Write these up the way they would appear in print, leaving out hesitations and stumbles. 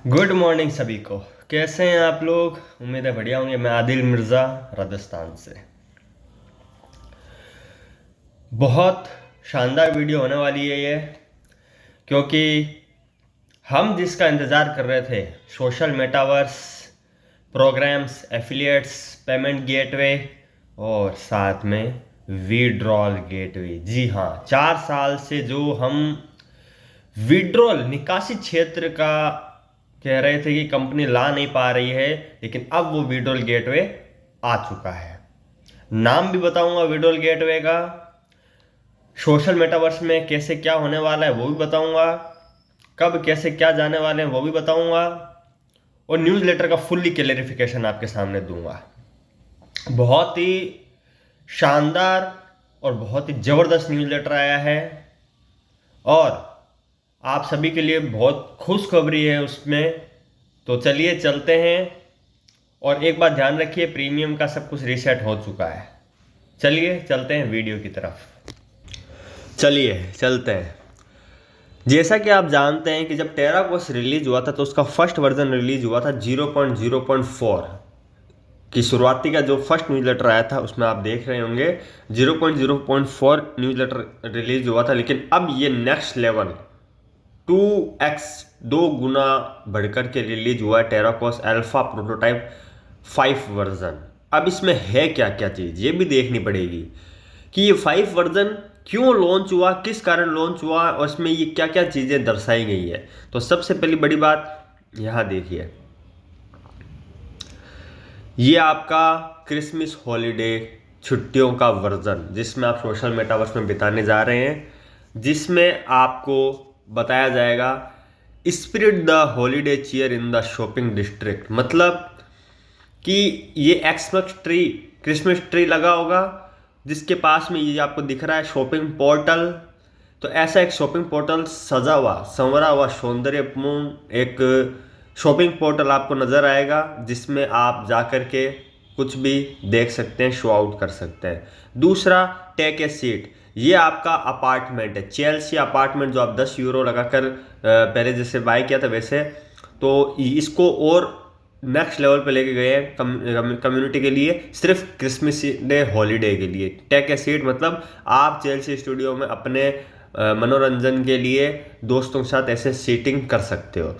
Good morning सभी को। कैसे हैं आप लोग? उम्मीद है बढ़िया होंगे। मैं आदिल मिर्ज़ा राजस्थान से। बहुत शानदार वीडियो होने वाली है ये, क्योंकि हम जिसका इंतज़ार कर रहे थे, social metaverse, programs, affiliates, payment gateway और साथ में विड्रॉल गेटवे। जी हाँ, 4 साल से जो हम विड्रॉल निकासी क्षेत्र का कह रहे थे कि कंपनी ला नहीं पा रही है, लेकिन अब वो विड्रॉल गेटवे आ चुका है। नाम भी बताऊंगा विड्रॉल गेटवे का, सोशल मेटावर्स में कैसे क्या होने वाला है वो भी बताऊंगा, कब कैसे क्या जाने वाले हैं वो भी बताऊंगा, और न्यूज़लेटर का फुल्ली क्लेरिफिकेशन आपके सामने दूंगा। बहुत ही शानदार और बहुत ही ज़बरदस्त न्यूज़लेटर आया है, और आप सभी के लिए बहुत खुशखबरी है उसमें। तो चलिए चलते हैं। और एक बात ध्यान रखिए, प्रीमियम का सब कुछ रीसेट हो चुका है। चलिए चलते हैं वीडियो की तरफ। चलिए चलते हैं। जैसा कि आप जानते हैं कि जब टेराकोस रिलीज हुआ था तो उसका फर्स्ट वर्जन रिलीज हुआ था 0.0.4 की। शुरुआती का जो फर्स्ट न्यूज़लेटर आया था उसमें आप देख रहे होंगे 0.0.4 न्यूज़लेटर रिलीज हुआ था, लेकिन अब ये नेक्स्ट लेवल 2x 2 गुना बढ़कर के रिलीज हुआ है टेराकोस अल्फा प्रोटोटाइप 5 वर्जन। अब इसमें है क्या क्या चीज़ ये भी देखनी पड़ेगी कि ये 5 वर्जन क्यों लॉन्च हुआ, किस कारण लॉन्च हुआ, और इसमें ये क्या क्या चीज़ें दर्शाई गई है। तो सबसे पहली बड़ी बात यहाँ देखिए, ये आपका क्रिसमस हॉलीडे छुट्टियों का वर्जन जिसमें आप सोशल मेटावर्स में बिताने जा रहे हैं, जिसमें आपको बताया जाएगा spread the holiday cheer in the shopping district. मतलब कि ये क्रिसमस ट्री लगा होगा जिसके पास में ये आपको दिख रहा है शॉपिंग पोर्टल। तो ऐसा एक शॉपिंग पोर्टल सजा हुआ संवरा हुआ सौंदर्यपूर्ण एक शॉपिंग पोर्टल आपको नज़र आएगा, जिसमें आप जा कर के कुछ भी देख सकते हैं, शो आउट कर सकते हैं। दूसरा, टेक ए सीट। ये आपका अपार्टमेंट है, चेल्सी अपार्टमेंट, जो आप 10 यूरो लगाकर पहले जैसे बाय किया था वैसे। तो इसको और नेक्स्ट लेवल पे लेके गए हैं कम्युनिटी के लिए, सिर्फ क्रिसमस डे हॉलीडे के लिए। टेक ए सीट मतलब आप चेल्सी स्टूडियो में अपने मनोरंजन के लिए दोस्तों के साथ ऐसे सीटिंग कर सकते हो।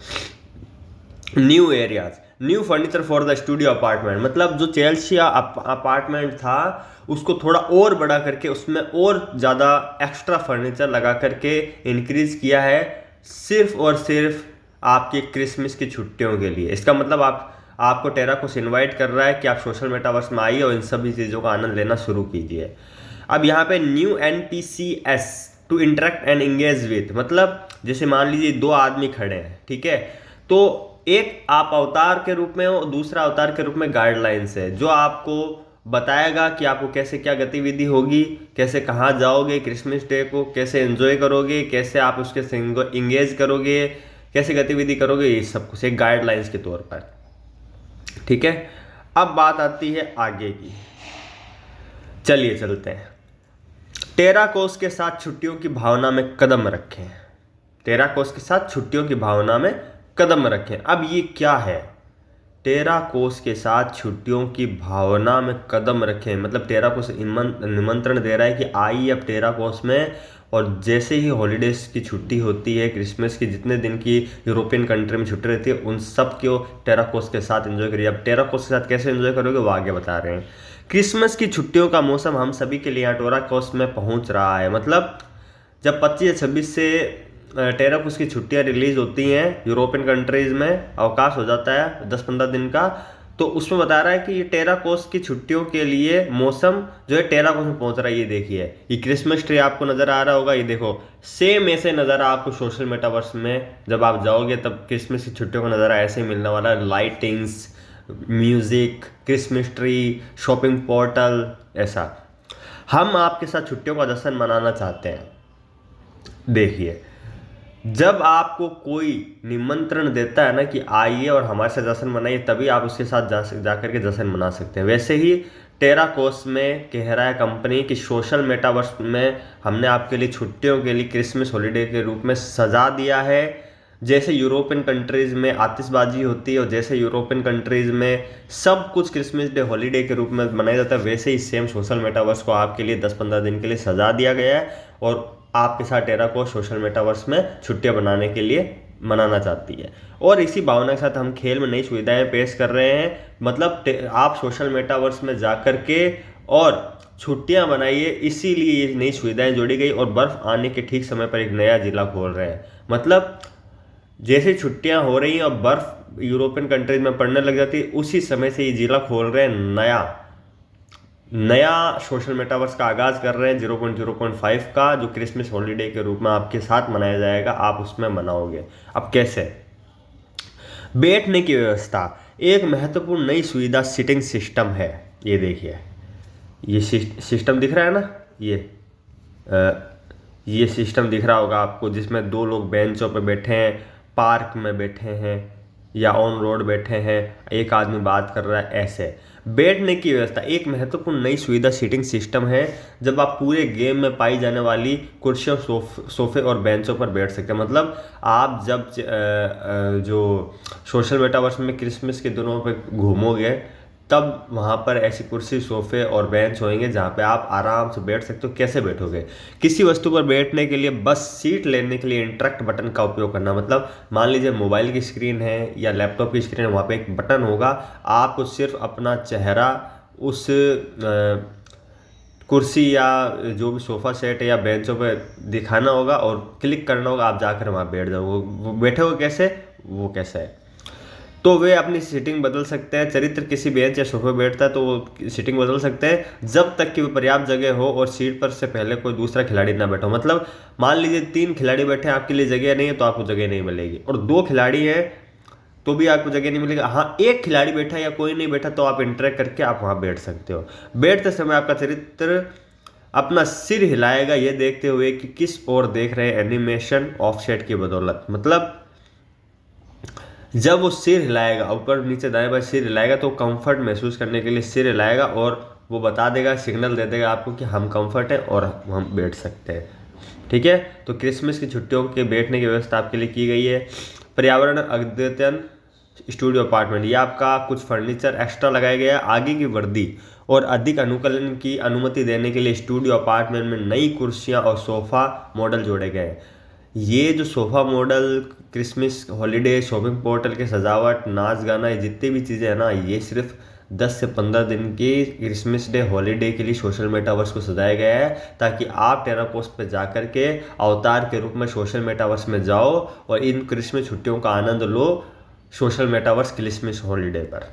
New areas, new furniture for the studio apartment, मतलब जो चेल्सी अपार्टमेंट था उसको थोड़ा और बड़ा करके उसमें और ज़्यादा एक्स्ट्रा फर्नीचर लगा करके इंक्रीज किया है, सिर्फ और सिर्फ आपकी क्रिसमस की छुट्टियों के लिए। इसका मतलब आपको टेराकोस इनवाइट कर रहा है कि आप सोशल मेटावर्स में आइए और इन सभी चीज़ों का आनंद लेना शुरू कीजिए। अब यहाँ पे new NPCs to interact and engage with, मतलब जैसे मान लीजिए 2 आदमी खड़े हैं, ठीक है, तो एक आप अवतार के रूप में हो, दूसरा अवतार के रूप में गाइडलाइंस है जो आपको बताएगा कि आपको कैसे क्या गतिविधि होगी, कैसे कहाँ जाओगे, क्रिसमस डे को कैसे एंजॉय करोगे, कैसे आप उसके इंगेज करोगे, कैसे गतिविधि करोगे, ये सब कुछ एक गाइडलाइंस के तौर पर। ठीक है, अब बात आती है आगे की। चलिए चलते हैं। टेराकोस के साथ छुट्टियों की भावना में कदम रखें। टेराकोस के साथ छुट्टियों की भावना में कदम रखें। अब ये क्या है? टेराकोस के साथ छुट्टियों की भावना में कदम रखें मतलब टेराकोस निमंत्रण दे रहा है कि आइए अब टेराकोस में, और जैसे ही हॉलीडेज की छुट्टी होती है, क्रिसमस की जितने दिन की यूरोपियन कंट्री में छुट्टी रहती है, उन सब को टेराकोस के साथ एंजॉय करिए। अब टेराकोस के साथ कैसे एंजॉय करोगे वो आगे बता रहे हैं। क्रिसमस की छुट्टियों का मौसम हम सभी के लिए यहाँ टेराकोस में पहुँच रहा है। मतलब जब 25 या 26 से टेराकोस की छुट्टियां रिलीज होती हैं यूरोपियन कंट्रीज में, अवकाश हो जाता है 10-15 दिन का, तो उसमें बता रहा है कि ये टेराकोस की छुट्टियों के लिए मौसम जो है टेराकोस में पहुंच रहा है। ये देखिए, ये क्रिसमस ट्री आपको नज़र आ रहा होगा, ये देखो सेम ऐसे नज़र आपको सोशल मेटावर्स में जब आप जाओगे तब क्रिसमस की छुट्टियों का नज़ारा ऐसे ही मिलने वाला है। Lightings, music, Christmas tree, shopping portal, ऐसा हम आपके साथ छुट्टियों का जश्न मनाना चाहते हैं। देखिए, जब आपको कोई निमंत्रण देता है ना कि आइए और हमारे साथ जश्न मनाइए, तभी आप उसके साथ जा करके जश्न मना सकते हैं। वैसे ही टेराकोस में कह रहा है कंपनी कि सोशल मेटावर्स में हमने आपके लिए छुट्टियों के लिए क्रिसमस हॉलीडे के रूप में सजा दिया है, जैसे यूरोपियन कंट्रीज़ में आतिशबाजी होती है और जैसे यूरोपियन कंट्रीज़ में सब कुछ क्रिसमस डे हॉलीडे के रूप में मनाया जाता है, वैसे ही सेम सोशल मेटावर्स को आपके लिए 10-15 दिन के लिए सजा दिया गया है और आपके साथ टेरा को सोशल मेटावर्स में छुट्टियां बनाने के लिए मनाना चाहती है। और इसी भावना के साथ हम खेल में नई सुविधाएं पेश कर रहे हैं। मतलब आप सोशल मेटावर्स में जाकर के और छुट्टियां बनाइए, इसीलिए ये नई सुविधाएं जोड़ी गई और बर्फ आने के ठीक समय पर एक नया जिला खोल रहे हैं। मतलब जैसे छुट्टियां हो रही हैं और बर्फ यूरोपियन कंट्रीज में पड़ने लग जाती है, उसी समय से ये जिला खोल रहे हैं, नया नया सोशल मेटावर्स का आगाज कर रहे हैं 0.0.5 का, जो क्रिसमस हॉलीडे के रूप में आपके साथ मनाया जाएगा। आप उसमें मनाओगे। अब कैसे? बैठने की व्यवस्था, एक महत्वपूर्ण नई सुविधा सीटिंग सिस्टम है। ये देखिए, ये सिस्टम दिख रहा है ना, ये सिस्टम दिख रहा होगा आपको, जिसमें दो लोग बेंचों पर बैठे हैं, पार्क में बैठे हैं या ऑन रोड बैठे हैं, एक आदमी बात कर रहा है। ऐसे बैठने की व्यवस्था एक महत्वपूर्ण नई सुविधा सीटिंग सिस्टम है, जब आप पूरे गेम में पाई जाने वाली कुर्सियों, सोफे और बेंचों पर बैठ सकते हैं। मतलब आप जब जो सोशल मेटावर्स में क्रिसमस के दिनों पे घूमोगे, तब वहाँ पर ऐसी कुर्सी, सोफे और बेंच होंगे जहाँ पे आप आराम से बैठ सकते हो। कैसे बैठोगे? किसी वस्तु पर बैठने के लिए बस सीट लेने के लिए इंटरेक्ट बटन का उपयोग करना। मतलब मान लीजिए मोबाइल की स्क्रीन है या लैपटॉप की स्क्रीन है, वहाँ पे एक बटन होगा, आपको सिर्फ अपना चेहरा उस कुर्सी या जो भी सोफ़ा सेट है या बेंचों पर दिखाना होगा और क्लिक करना होगा, आप जाकर वहाँ बैठ जाओगे। वो बैठे हो कैसे? वो कैसे है? तो वे अपनी सीटिंग बदल सकते हैं। चरित्र किसी बेंच या सोफे बैठता है तो वो सीटिंग बदल सकते हैं जब तक कि वो पर्याप्त जगह हो और सीट पर से पहले कोई दूसरा खिलाड़ी ना बैठो। मतलब मान लीजिए 3 खिलाड़ी बैठे हैं, आपके लिए जगह नहीं है तो आपको जगह नहीं मिलेगी, और 2 खिलाड़ी हैं तो भी आपको जगह नहीं मिलेगी। हाँ, एक खिलाड़ी बैठा या कोई नहीं बैठा तो आप इंटरेक्ट करके आप वहाँ बैठ सकते हो। बैठते समय आपका चरित्र अपना सिर हिलाएगा, ये देखते हुए कि किस ओर देख रहे हैं, एनिमेशन ऑफसेट की बदौलत। मतलब जब वो सिर हिलाएगा, ऊपर नीचे दाएं बाएं सिर हिलाएगा, तो कंफर्ट महसूस करने के लिए सिर हिलाएगा और वो बता देगा, सिग्नल दे देगा आपको कि हम कंफर्ट हैं और हम बैठ सकते हैं। ठीक है, तो क्रिसमस की छुट्टियों के बैठने की व्यवस्था आपके लिए की गई है। पर्यावरण अद्यतन स्टूडियो अपार्टमेंट, ये आपका कुछ फर्नीचर एक्स्ट्रा लगाया गया है। आगे की वर्दी और अधिक अनुकूलन की अनुमति देने के लिए स्टूडियो अपार्टमेंट में नई कुर्सियां और सोफ़ा मॉडल जोड़े गए हैं। ये जो sofa model Christmas holiday shopping portal के सजावट, नाच गाना, ये जितनी भी चीज़ें हैं ना, ये सिर्फ 10 से 15 दिन की क्रिसमस डे हॉलीडे के लिए सोशल मेटावर्स को सजाया गया है, ताकि आप टेरापोस्ट पे जाकर के अवतार के रूप में सोशल मेटावर्स में जाओ और इन क्रिसमस छुट्टियों का आनंद लो सोशल मेटावर्स क्रिसमस हॉलीडे पर।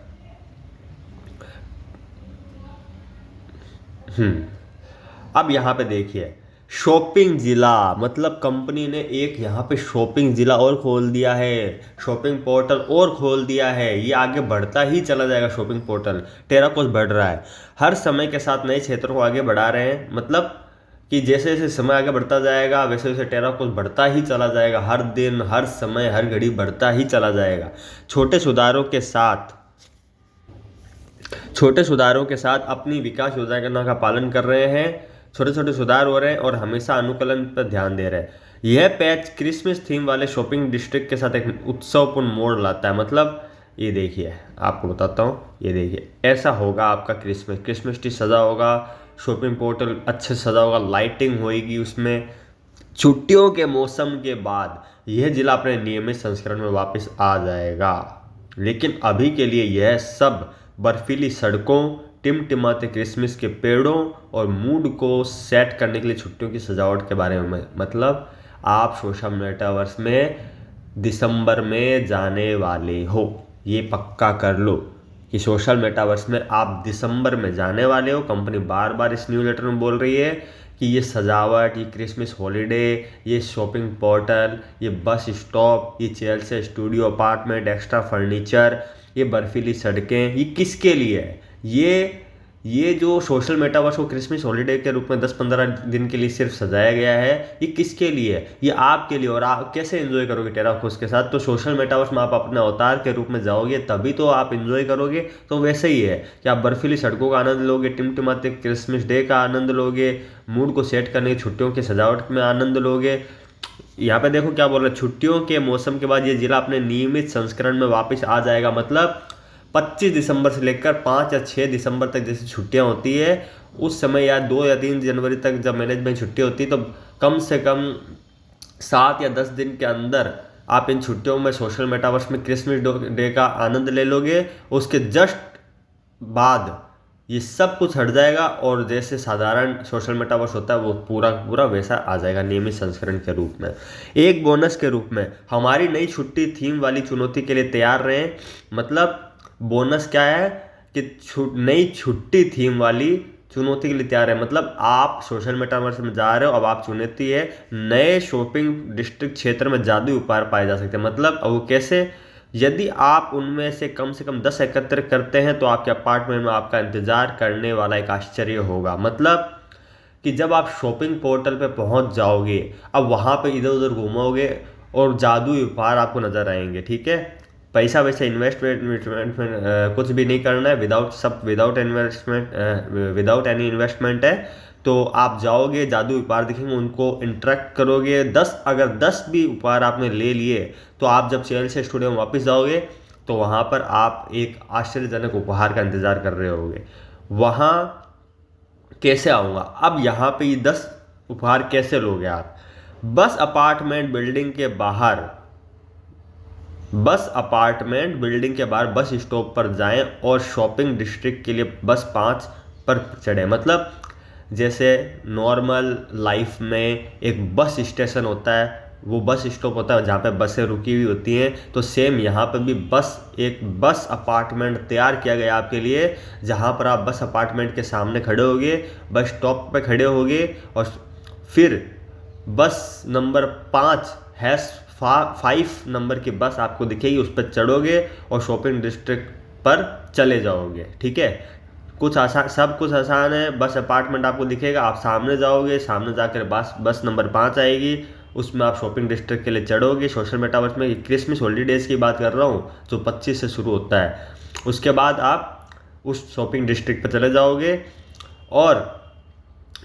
अब यहाँ पे देखिए, शॉपिंग जिला, मतलब कंपनी ने एक यहाँ पे शॉपिंग जिला और खोल दिया है, शॉपिंग पोर्टल और खोल दिया है। ये आगे बढ़ता ही चला जाएगा। शॉपिंग पोर्टल टेराकोस बढ़ रहा है, हर समय के साथ नए क्षेत्रों को आगे बढ़ा रहे हैं। मतलब कि जैसे जैसे समय आगे बढ़ता जाएगा वैसे वैसे टेराकोस बढ़ता ही चला जाएगा। हर दिन, हर समय, हर घड़ी बढ़ता ही चला जाएगा। छोटे सुधारों के साथ अपनी विकास योजना का पालन कर रहे हैं। छोटे छोटे सुधार हो रहे हैं और हमेशा अनुकूलन पर ध्यान दे रहे हैं। यह पैच क्रिसमस थीम वाले शॉपिंग डिस्ट्रिक्ट के साथ एक उत्सवपूर्ण मोड़ लाता है। मतलब ये देखिए, आपको बताता हूँ, ये देखिए, ऐसा होगा आपका क्रिसमस ट्री सजा होगा, शॉपिंग पोर्टल अच्छे सजा होगा, लाइटिंग होगी उसमें। छुट्टियों के मौसम के बाद यह जिला अपने नियमित संस्करण में वापस आ जाएगा, लेकिन अभी के लिए यह सब बर्फीली सड़कों, टिमटिमाते क्रिसमस के पेड़ों और मूड को सेट करने के लिए छुट्टियों की सजावट के बारे में। मतलब आप सोशल मेटावर्स में दिसंबर में जाने वाले हो, ये पक्का कर लो कि सोशल मेटावर्स में आप दिसंबर में जाने वाले हो। कंपनी बार बार इस न्यूज़ लेटर में बोल रही है कि ये सजावट, ये क्रिसमस हॉलीडे, ये शॉपिंग पोर्टल, ये बस स्टॉप, ये Chelsea studio apartment, extra furniture, ये बर्फीली सड़कें, ये किसके लिए है? ये जो सोशल मेटावर्स को क्रिसमस हॉलीडे के रूप में 10-15 दिन के लिए सिर्फ सजाया गया है, ये किसके लिए है? ये आपके लिए। और आप कैसे एंजॉय करोगे टेराकोस के साथ? तो सोशल मेटावर्स में आप अपने अवतार के रूप में जाओगे, तभी तो आप एंजॉय करोगे। तो वैसे ही है कि आप बर्फीली सड़कों का आनंद लोगे, टिमटिमाते क्रिसमस डे का आनंद लोगे, मूड को सेट करने की छुट्टियों की सजावट में आनंद लोगे, यहाँ पे देखो क्या बोल रहे हैं, छुट्टियों के मौसम के बाद ये जिला अपने नियमित संस्करण में वापस आ जाएगा। मतलब 25 दिसंबर से लेकर 5 या 6 दिसंबर तक जैसे छुट्टियां होती है उस समय, या 2 या 3 जनवरी तक जब मैनेजमेंट छुट्टी होती है, तो कम से कम 7 या 10 दिन के अंदर आप इन छुट्टियों में सोशल मेटावर्स में क्रिसमस डे का आनंद ले लोगे। उसके जस्ट बाद ये सब कुछ हट जाएगा और जैसे साधारण सोशल मेटावर्स होता है वो पूरा पूरा वैसा आ जाएगा नियमित संस्करण के रूप में। एक बोनस के रूप में हमारी नई छुट्टी थीम वाली चुनौती के लिए तैयार रहें। मतलब बोनस क्या है कि नई छुट्टी थीम वाली चुनौती के लिए तैयार है। मतलब आप सोशल मेटावर्स में जा रहे हो, अब आप चुनौती है नए शॉपिंग डिस्ट्रिक्ट क्षेत्र में जादुई उपहार पाए जा सकते हैं। मतलब अब वो कैसे, यदि आप उनमें से कम 10 एकत्र करते हैं तो आपके अपार्टमेंट में आपका इंतजार करने वाला एक आश्चर्य होगा। मतलब कि जब आप शॉपिंग पोर्टल पे पहुंच जाओगे, अब वहां पे इधर उधर घूमोगे और जादुई उपहार आपको नजर आएंगे। ठीक है, पैसा वैसे इन्वेस्टमेंट कुछ भी नहीं करना है, विदाउट एनी इन्वेस्टमेंट है। तो आप जाओगे, जादू उपहार दिखेंगे, उनको इंटरेक्ट करोगे। अगर 10 भी उपहार आपने ले लिए तो आप जब चेल्सी स्टूडियो में वापस जाओगे तो वहाँ पर आप एक आश्चर्यजनक उपहार का इंतजार कर रहे होगे। वहाँ कैसे आऊँगा, अब यहाँ पे ये 10 उपहार कैसे लोगे आप? बस अपार्टमेंट बिल्डिंग के बाहर बस स्टॉप पर जाएं और शॉपिंग डिस्ट्रिक्ट के लिए बस 5 पर चढ़ें। मतलब जैसे नॉर्मल लाइफ में एक बस स्टेशन होता है, वो बस स्टॉप होता है जहाँ पे बसें रुकी हुई होती हैं, तो सेम यहाँ पे भी एक बस अपार्टमेंट तैयार किया गया आपके लिए, जहाँ पर आप बस अपार्टमेंट के सामने खड़े होगे, बस स्टॉप पे खड़े होगे और फिर बस नंबर 5 नंबर की बस आपको दिखेगी, उस पर चढ़ोगे और शॉपिंग डिस्ट्रिक्ट पर चले जाओगे। ठीक है, सब कुछ आसान है। बस अपार्टमेंट आपको दिखेगा, आप सामने जाओगे, सामने जाकर बस नंबर 5 आएगी, उसमें आप शॉपिंग डिस्ट्रिक्ट के लिए चढ़ोगे। सोशल मेटावर्स में क्रिसमस हॉलीडेज़ की बात कर रहा हूँ जो 25 से शुरू होता है। उसके बाद आप उस शॉपिंग डिस्ट्रिक्ट पर चले जाओगे और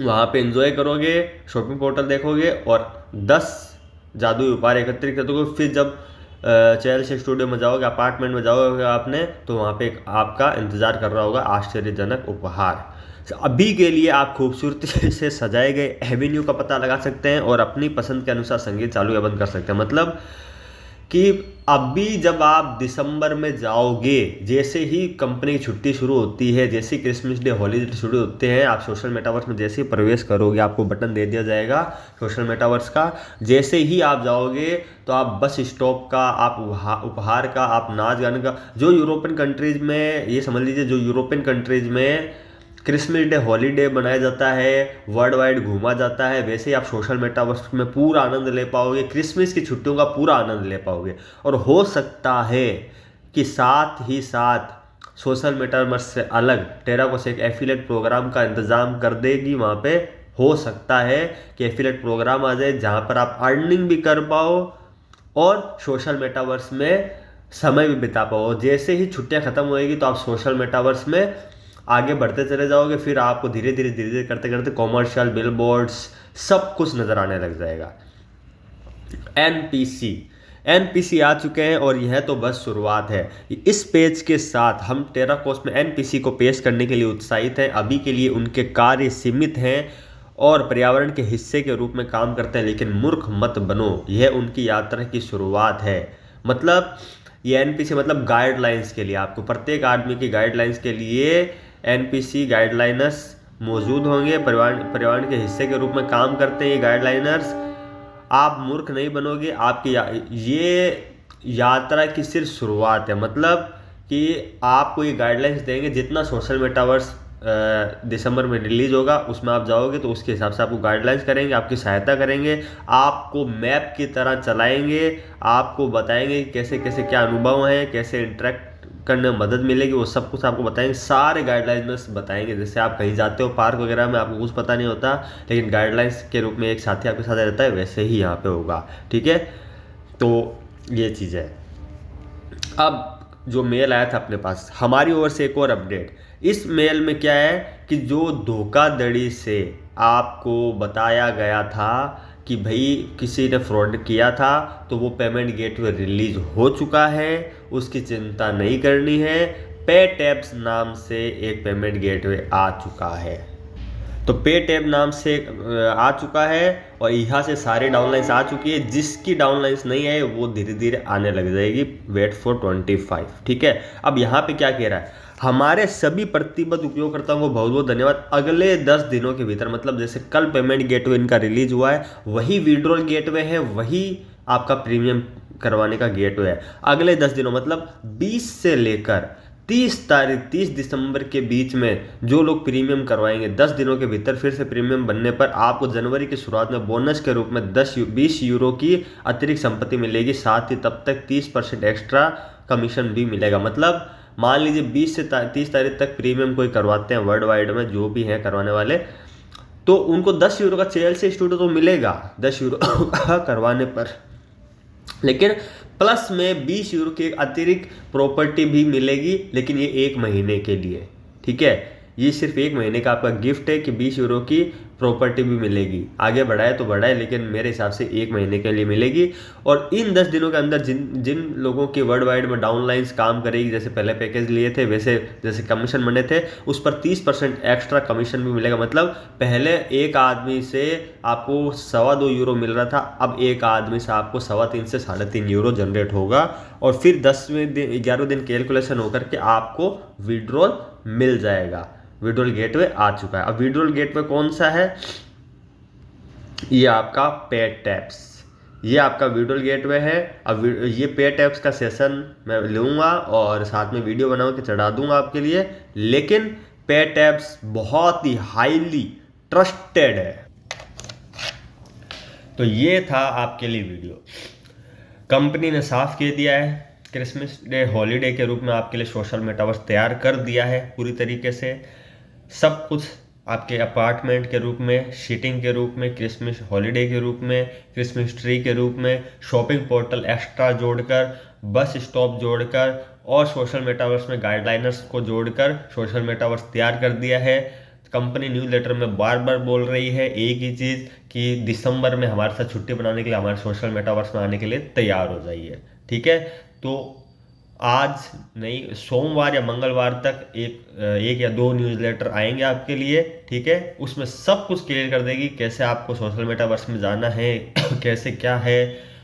वहाँ पे एंजॉय करोगे, शॉपिंग पोर्टल देखोगे और 10 जादुई उपहार एकत्रित कर दोगे। फिर जब चेल्सी स्टूडियो में जाओगे, अपार्टमेंट में जाओगे आपने, तो वहाँ पे आपका इंतज़ार कर रहा होगा आश्चर्यजनक उपहार। अभी के लिए आप खूबसूरती से सजाए गए एवेन्यू का पता लगा सकते हैं और अपनी पसंद के अनुसार संगीत चालू या बंद कर सकते हैं। मतलब कि अभी जब आप दिसंबर में जाओगे, जैसे ही कंपनी की छुट्टी शुरू होती है, जैसे क्रिसमस डे हॉलीडे शुरू होते हैं, आप सोशल मेटावर्स में जैसे ही प्रवेश करोगे आपको बटन दे दिया जाएगा सोशल मेटावर्स का। जैसे ही आप जाओगे तो आप बस स्टॉप का, आप उपहार का, आप नाच गाने का, जो यूरोपियन कंट्रीज में, ये समझ लीजिए जो यूरोपियन कंट्रीज में क्रिसमस डे हॉलीडे मनाया जाता है, वर्ल्ड वाइड घूमा जाता है, वैसे ही आप सोशल मेटावर्स में पूरा आनंद ले पाओगे, क्रिसमस की छुट्टियों का पूरा आनंद ले पाओगे। और हो सकता है कि साथ ही साथ सोशल मेटावर्स से अलग टेराकोस एक एफिलेट प्रोग्राम का इंतज़ाम कर देगी वहाँ पे। हो सकता है कि एफिलेट प्रोग्राम आ जाए जहाँ पर आप अर्निंग भी कर पाओ और सोशल मेटावर्स में समय भी बिता पाओ। जैसे ही छुट्टियाँ ख़त्म होएगी तो आप सोशल मेटावर्स में आगे बढ़ते चले जाओगे, फिर आपको धीरे धीरे करते करते कॉमर्शियल बिलबोर्ड्स सब कुछ नज़र आने लग जाएगा। एनपीसी आ चुके हैं और यह तो बस शुरुआत है। इस पेज के साथ हम टेराकोस में एनपीसी को पेश करने के लिए उत्साहित हैं। अभी के लिए उनके कार्य सीमित हैं और पर्यावरण के हिस्से के रूप में काम करते हैं, लेकिन मूर्ख मत बनो, यह उनकी यात्रा की शुरुआत है। मतलब ये एनपीसी मतलब गाइडलाइंस के लिए, आपको प्रत्येक आदमी की गाइडलाइंस के लिए एनपीसी गाइडलाइनर्स मौजूद होंगे, पर्यावरण के हिस्से के रूप में काम करते हैं ये गाइडलाइनर्स। आप मूर्ख नहीं बनोगे, आपकी ये यात्रा की सिर्फ शुरुआत है। मतलब कि आपको ये गाइडलाइंस देंगे, जितना सोशल मेटावर्स दिसंबर में रिलीज होगा उसमें आप जाओगे तो उसके हिसाब से आपको गाइडलाइंस करेंगे, आपकी सहायता करेंगे, आपको मैप की तरह चलाएंगे, आपको बताएंगे कैसे कैसे क्या अनुभव है, कैसे इंटरेक्ट करने में मदद मिलेगी, वो सब कुछ आपको बताएंगे, सारे गाइडलाइंस बताएंगे। जैसे आप कहीं जाते हो पार्क वगैरह में, आपको कुछ पता नहीं होता, लेकिन गाइडलाइंस के रूप में एक साथी आपके साथ रहता है, वैसे ही यहाँ पे होगा। ठीक है, तो ये चीज़ है। अब जो मेल आया था अपने पास, हमारी ओर से एक और अपडेट। इस मेल में क्या है कि जो धोखाधड़ी से आपको बताया गया था कि भाई किसी ने फ्रॉड किया था तो वो पेमेंट गेटवे रिलीज हो चुका है, उसकी चिंता नहीं करनी है। पेटैप्स नाम से एक पेमेंट गेटवे आ चुका है। तो पेटैप नाम से आ चुका है और यहाँ से सारी डाउनलाइंस आ चुकी है। जिसकी डाउनलाइंस नहीं है वो धीरे धीरे आने लग जाएगी। Wait for 25। ठीक है, अब यहाँ पे क्या कह रहा है, हमारे सभी प्रतिबद्ध उपयोगकर्ताओं को बहुत बहुत धन्यवाद। अगले 10 दिनों के भीतर, मतलब जैसे कल पेमेंट गेटवे इनका रिलीज हुआ है, वही विड्रॉल गेटवे है, वही आपका प्रीमियम करवाने का गेटवे है। अगले 10 दिनों मतलब 20 से लेकर 30 दिसंबर के बीच में जो लोग प्रीमियम करवाएंगे, 10 दिनों के भीतर फिर से प्रीमियम बनने पर आपको जनवरी की शुरुआत में बोनस के रूप में 20 यूरो की अतिरिक्त संपत्ति मिलेगी। साथ ही तब तक 30% एक्स्ट्रा कमीशन भी मिलेगा। मतलब मान लीजिए 20 से 30 तारीख तक प्रीमियम कोई करवाते हैं वर्ल्ड वाइड में, जो भी हैं करवाने वाले, तो उनको 10 यूरो का चेल्सी स्टूडियो तो मिलेगा 10 यूरो का करवाने पर, लेकिन प्लस में 20 यूरो की अतिरिक्त प्रॉपर्टी भी मिलेगी, लेकिन ये 1 महीने के लिए। ठीक है, ये सिर्फ 1 महीने का आपका गिफ्ट है कि 20 यूरो की प्रॉपर्टी भी मिलेगी। आगे बढ़ाए तो बढ़ाए, लेकिन मेरे हिसाब से 1 महीने के लिए मिलेगी। और इन 10 दिनों के अंदर जिन लोगों की वर्ल्ड वाइड में डाउनलाइंस काम करेगी, जैसे पहले पैकेज लिए थे वैसे जैसे कमीशन बने थे, उस पर 30% एक्स्ट्रा कमीशन भी मिलेगा। मतलब पहले एक आदमी से आपको 2.25 यूरो मिल रहा था, अब एक आदमी से आपको 3.25 से 3.5 यूरो जनरेट होगा। और फिर 10वें दिन 11वें दिन कैलकुलेशन होकर के आपको विड्रॉल मिल जाएगा। विड्रॉल गेटवे आ चुका है। अब विड्रॉल गेटवे कौन सा है, ये आपका पेटैप्स, ये आपका विड्रॉल गेटवे है। अब ये पेटैप्स का सेशन मैं लूँगा और साथ में वीडियो बना के चढ़ा दूंगा आपके लिए। लेकिन पेटैप्स बहुत ही हाईली ट्रस्टेड है। तो ये था आपके लिए वीडियो। कंपनी ने साफ कह दिया है, क्रिसमस डे हॉलीडे के रूप में आपके लिए सोशल मेटावर्स तैयार कर दिया है पूरी तरीके से। सब कुछ आपके अपार्टमेंट के रूप में, सीटिंग के रूप में, क्रिसमस हॉलीडे के रूप में, क्रिसमस ट्री के रूप में, शॉपिंग पोर्टल एक्स्ट्रा जोड़कर, बस स्टॉप जोड़कर और सोशल मेटावर्स में गाइडलाइनर्स को जोड़कर सोशल मेटावर्स तैयार कर दिया है। कंपनी न्यूज़ लेटर में बार बार बोल रही है एक ही चीज़ कि दिसंबर में हमारे साथ छुट्टी बनाने के लिए, हमारे सोशल मेटावर्स में आने के लिए तैयार हो जाइए। ठीक है, तो आज नहीं, सोमवार या मंगलवार तक एक या 2 न्यूज़ लेटर आएंगे आपके लिए। ठीक है, उसमें सब कुछ क्लियर कर देगी कैसे आपको सोशल मेटावर्स में जाना है, कैसे क्या है।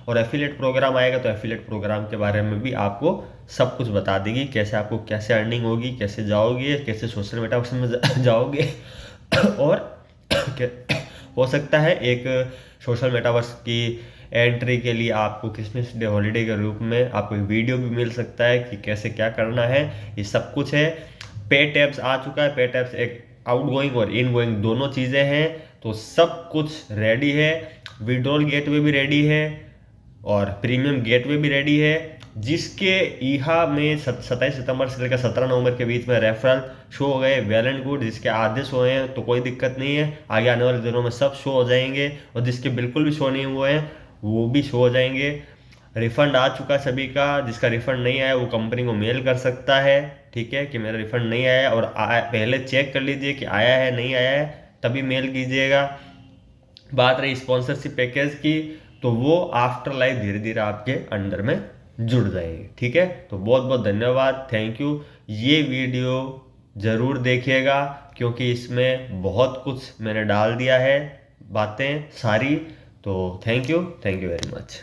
और एफिलिएट प्रोग्राम आएगा तो एफिलिएट प्रोग्राम के बारे में भी आपको सब कुछ बता देगी, कैसे आपको कैसे अर्निंग होगी, कैसे जाओगे, कैसे सोशल मेटावर्स में जाओगे। और हो सकता है एक सोशल मेटावर्स की एंट्री के लिए आपको क्रिसमस डे हॉलीडे के रूप में आपको एक वीडियो भी मिल सकता है कि कैसे क्या करना है। ये सब कुछ है। पेटैप्स आ चुका है। पेटैप्स एक आउटगोइंग और इनगोइंग दोनों चीज़ें हैं, तो सब कुछ रेडी है। विड्रॉल गेटवे भी रेडी है और प्रीमियम गेटवे भी रेडी है, जिसके ईहा में 27 सितंबर से लेकर 17 नवंबर के बीच में रेफरल शो हो गए, वेल एंड गुड। जिसके आधे शो हैं तो कोई दिक्कत नहीं है, आगे आने वाले दिनों में सब शो हो जाएंगे। और जिसके बिल्कुल भी शो नहीं हुए हैं वो भी शो हो जाएंगे। रिफंड आ चुका सभी का। जिसका रिफंड नहीं आया वो कंपनी को मेल कर सकता है, ठीक है, कि मेरा रिफंड नहीं आया। और पहले चेक कर लीजिए कि आया है नहीं आया है, तभी मेल कीजिएगा। बात रही स्पॉन्सरशिप पैकेज की, तो वो आफ्टर लाइफ धीरे धीरे आपके अंडर में जुड़ जाएंगे। ठीक है, तो बहुत बहुत धन्यवाद, थैंक यू। ये वीडियो ज़रूर देखिएगा क्योंकि इसमें बहुत कुछ मैंने डाल दिया है, बातें सारी। तो थैंक यू वेरी मच।